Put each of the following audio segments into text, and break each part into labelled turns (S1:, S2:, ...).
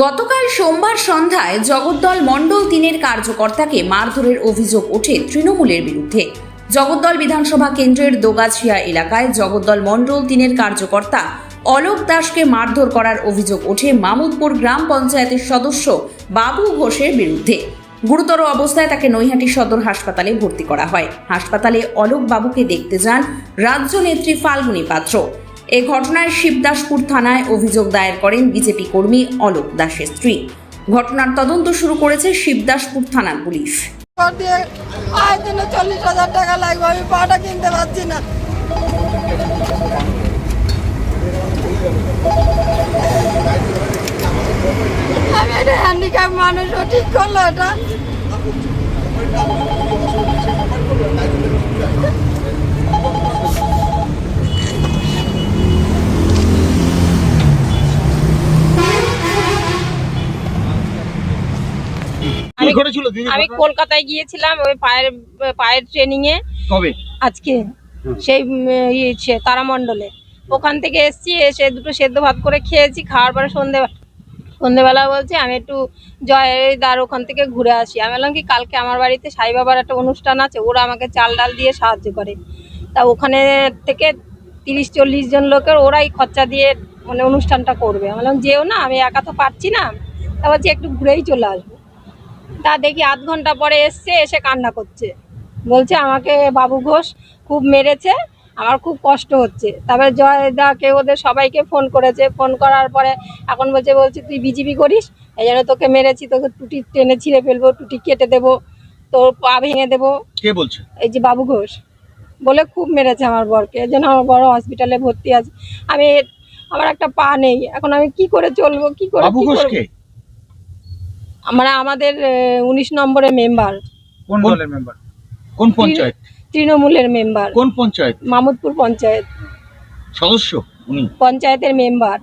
S1: গতকাল সোমবার সন্ধ্যায় জগদ্দল মণ্ডল 3-এর কার্যকর্তাকে মারধরের অভিযোগ ওঠে তৃণমূলের বিরুদ্ধে। জগদ্দল বিধানসভা কেন্দ্রের দোগাছিয়া এলাকায় জগদ্দল মণ্ডল 3-এর কার্যকর্তা অলোক দাসকে মারধর করার অভিযোগ ওঠে মামুদপুর গ্রাম পঞ্চায়েতের সদস্য বাবু ঘোষের বিরুদ্ধে। গুরুতর অবস্থায় তাকে নৈহাটি সদর হাসপাতালে ভর্তি করা হয়। হাসপাতালে অলোক বাবুকে দেখতে যান রাজ্য নেত্রী ফাল্গুনী পাত্র। এই ঘটনায় শিবদাসপুর থানায় অভিযোগ দায়ের করেন বিজেপি কর্মী অলোক দাসের স্ত্রী। ঘটনার তদন্ত শুরু করেছে শিবদাসপুর থানার পুলিশ।
S2: 40,000 টাকা লাগবে, আমি পাটা কিনতে পারছি না। আমি একটা হ্যান্ডিক্যাপ মানুষ, ও ঠিক করলো এটা।
S3: আমি কলকাতায় গিয়েছিলাম ওই পায়ের ট্রেনিং এ।
S4: কবে?
S3: আজকে সেই তারামণ্ডলে ওখান থেকে এসে দুটো সেদ্ধ ভাত করে খেয়েছি। খাওয়ার পরে সন্ধেবেলা বলছে আমি একটু জয়দার ওখান থেকে ঘুরে আসি। আমি বললাম কি কালকে আমার বাড়িতে সাই বাবার একটা অনুষ্ঠান আছে, ওরা আমাকে চাল ডাল দিয়ে সাহায্য করে। তা ওখানে থেকে 30-40 জন লোকের ওরাই খরচা দিয়ে মানে অনুষ্ঠানটা করবে। আমি বললাম যেও না, আমি একা তো পারছি না। তা বলছি একটু ঘুরেই চলে আসবো। তা দেখি আধ ঘন্টা পরে এসে কান্না করছে, বলছে আমাকে বাবু ঘোষ খুব মেরেছে, আমার খুব কষ্ট হচ্ছে। তারপরে জয়দাকে ওদের সবাইকে ফোন করেছে। ফোন করার পরে এখন বলছে তুই বিজেপি করিস, এই জন্য তোকে মেরেছি, তোকে টুটি টেনে ছিঁড়ে ফেলবো, টুটি কেটে দেবো, তোর পা ভেঙে দেবো।
S4: কে বলছে?
S3: এই যে বাবু ঘোষ বলে খুব মেরেছে আমার বরকে, এই জন্য আমার বড় হসপিটালে ভর্তি আছে। আমার একটা পা নেই, এখন আমি কি করে চলবো, কি করে?
S4: বাবু ঘোষ কে?
S3: আমাদের 19 নম্বরের মেম্বার।
S4: কোন দলের মেম্বার? কোন পঞ্চায়েত?
S3: তৃণমূলের মেম্বার।
S4: কোন পঞ্চায়েত?
S3: মামুদপুর পঞ্চায়েত
S4: সদস্য উনি?
S3: পঞ্চায়েতের মেম্বার।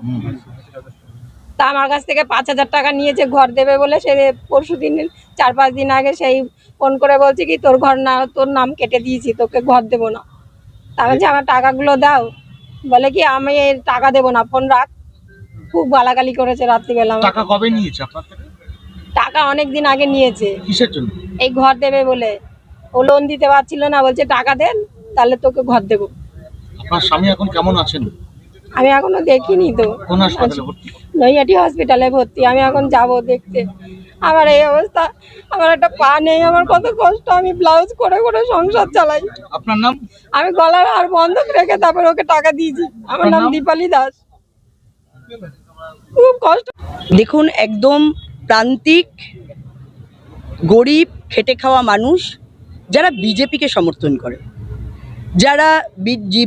S3: তা আমার কাছ থেকে 5,000 টাকা নিয়েছে ঘর দেবে বলে। সে পরশুদিন 4-5 দিন আগে সেই ফোন করে বলছে কি তোর ঘর না, তোর নাম কেটে দিয়েছি, তোকে ঘর দেবো না। তা আমি বলছি আমার টাকাগুলো দাও। বলে কি আমি টাকা দেবো না, ফোন রাখ। খুব গালাগালি করেছে রাত্রিবেলা।
S4: টাকা কবে নিয়েছে আপনার থেকে?
S3: টাকা অনেক দিন আগে নিয়েছে।
S4: কিসের জন্য?
S3: এই ঘর দেবে বলে। ও লোন দিতে পারছিল না, বলছে টাকা দেন তাহলে তোকে ঘর দেবো।
S4: আপনার স্বামী এখন কেমন আছেন?
S3: আমি এখনো দেখিনি তো।
S4: কোন হাসপাতালে ভর্তি?
S3: নৈহাটি হসপিটালে ভর্তি। আমি এখন যাব দেখতে। আমার এই অবস্থা, আমার একটা পা নেই, আমার কত কষ্ট। আমি ব্লাউজ করে করে সংসার চালাই।
S4: আপনার নাম?
S3: আমি গলার আর বন্ধক রেখে তারপর ওকে টাকা দিয়েছি। আমার নাম দীপালি দাস। খুব কষ্ট।
S5: দেখুন, একদম প্রান্তিক গরিব খেটে খাওয়া মানুষ যারা বিজেপিকে সমর্থন করে, যারা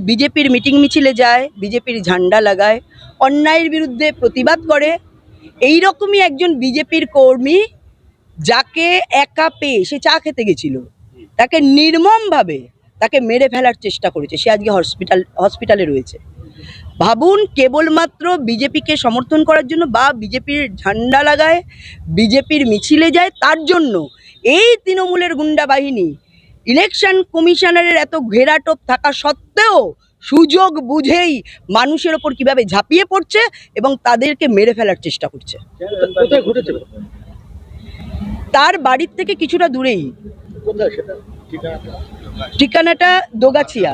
S5: বিজেপির মিটিং মিছিলে যায়, বিজেপির ঝান্ডা লাগায়, অন্যায়ের বিরুদ্ধে প্রতিবাদ করে, এই রকমই একজন বিজেপির কর্মী যাকে একা পেয়ে সে চা খেতে গেছিল, তাকে নির্মমভাবে তাকে মেরে ফেলার চেষ্টা করেছে। সে আজকে হসপিটালে রয়েছে। ভাবুন, কেবলমাত্র বিজেপিকে সমর্থন করার জন্য বা বিজেপির ঝান্ডা লাগায়, বিজেপির মিছিলে যায়, তার জন্য এই তৃণমূলের গুন্ডা বাহিনী ইলেকশন কমিশনারের এত ঘেরাটোপ থাকা সত্ত্বেও সুযোগ বুঝেই মানুষের ওপর কিভাবে ঝাঁপিয়ে পড়ছে এবং তাদেরকে মেরে ফেলার চেষ্টা করছে।
S4: কোথায় ঘটেছে?
S5: তার বাড়ির থেকে কিছুটা দূরেই।
S4: কোথায় সেটা?
S5: ঠিকানাটা দোগাছিয়া,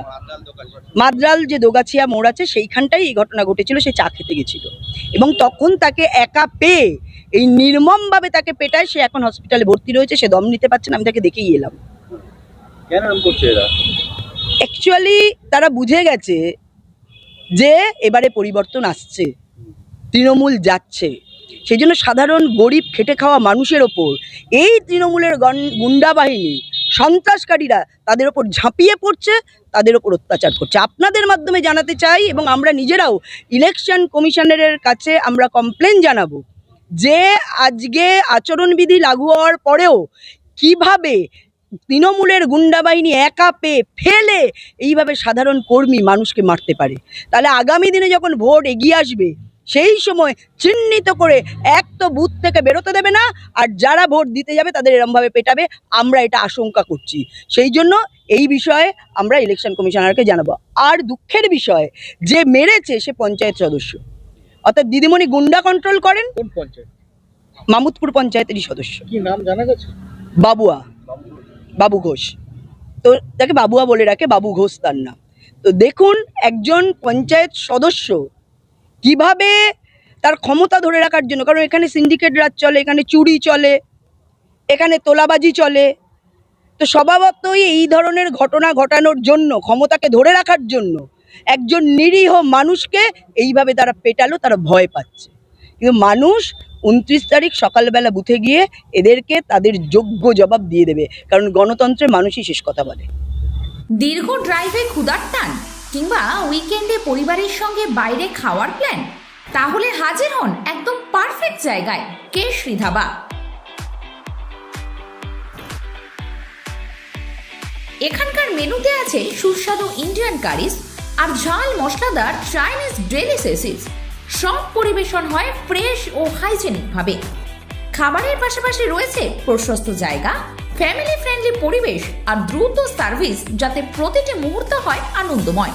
S5: মাদ্রাল যে দোগাছিয়া মোড় আছে সেইখানটাই এই ঘটনা ঘটেছিল। সে চা খেতে গেছিল এবং তখন তাকে একা পেয়ে এই নির্মমভাবে তাকে পেটায়। সে এখন হসপিটালে ভর্তি রয়েছে, সে দম নিতে পারছে না। আমি তাকে দেখেই এলাম।
S4: কেন এরকম করছে এরা?
S5: অ্যাকচুয়ালি তারা বুঝে গেছে যে এবারে পরিবর্তন আসছে, তৃণমূল যাচ্ছে। সেই জন্য সাধারণ গরিব খেটে খাওয়া মানুষের ওপর এই তৃণমূলের গুন্ডা বাহিনী, সন্ত্রাসকারীরা তাদের ওপর ঝাঁপিয়ে পড়ছে, তাদের ওপর অত্যাচার করছে। আপনাদের মাধ্যমে জানাতে চাই এবং আমরা নিজেরাও ইলেকশন কমিশনারের কাছে আমরা কমপ্লেন জানাবো যে আজকে আচরণবিধি লাগু হওয়ার পরেও কিভাবে তৃণমূলের গুন্ডা বাহিনী একা পেয়ে ফেলে এইভাবে সাধারণ কর্মী মানুষকে মারতে পারে। তাহলে আগামী দিনে যখন ভোট এগিয়ে আসবে সেই সময় চিহ্নিত করে এক তো বুথ থেকে বেরোতে দেবে না, আর যারা ভোট দিতে যাবে তাদের এরমভাবে পেটাবে, আমরা এটা আশঙ্কা করছি। সেই জন্য এই বিষয়ে আমরা ইলেকশন কমিশনারকে জানাবো। আর দুঃখের বিষয়, যে মেরেছে সে পঞ্চায়েত সদস্য, অর্থাৎ দিদিমণি গুন্ডা কন্ট্রোল করেন।
S4: কোন পঞ্চায়েত?
S5: মামুদপুর পঞ্চায়েতেরই সদস্য।
S4: কি নাম জানা গেছে?
S5: বাবুয়া, বাবু ঘোষ। তো তাকে বাবুয়া বলে রাখে, বাবু ঘোষ তার নাম। তো দেখুন একজন পঞ্চায়েত সদস্য কিভাবে তার ক্ষমতা ধরে রাখার জন্য, কারণ এখানে সিন্ডিকেট রাজ চলে, এখানে চুরি চলে, এখানে তোলাবাজি চলে, তো স্বভাবতই এই ধরনের ঘটনা ঘটানোর জন্য, ক্ষমতাকে ধরে রাখার জন্য একজন নিরীহ মানুষকে এইভাবে তারা পেটালো, তারা ভয় পাচ্ছে। কিন্তু মানুষ 29 তারিখ সকালবেলা বুথে গিয়ে এদেরকে তাদের যোগ্য জবাব দিয়ে দেবে, কারণ গণতন্ত্রে মানুষই শেষ কথা বলে।
S1: দীর্ঘ ড্রাইভে ক্ষুধার টান কিংবা উইকেন্ডে পরিবারের সঙ্গে বাইরে খাওয়ার প্ল্যান, তাহলে হাজির হন একদম পারফেক্ট জায়গায়, কেশরী ধাবা। এখানকার মেনুতে আছে সুস্বাদু ইন্ডিয়ান কারিজ আর ঝাল মশলাদার চাইনিজ ডেলিসিয়াস। সব পরিবেশন হয় ফ্রেশ ও হাইজেনিক ভাবে। খাবারের পাশাপাশি রয়েছে প্রশস্ত জায়গা, ফ্যামিলি ফ্রেন্ডলি পরিবেশ আর দ্রুত সার্ভিস, যাতে প্রতিটি মুহূর্ত হয় আনন্দময়।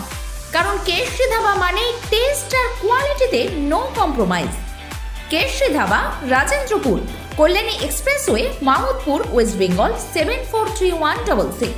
S1: কারণ কেশরী ধাবা মানেই টেস্ট আর কোয়ালিটিতে no compromise. Keshari dhaba, Rajendrapur, Kalyani expressway, Mamudpur, West Bengal 743166।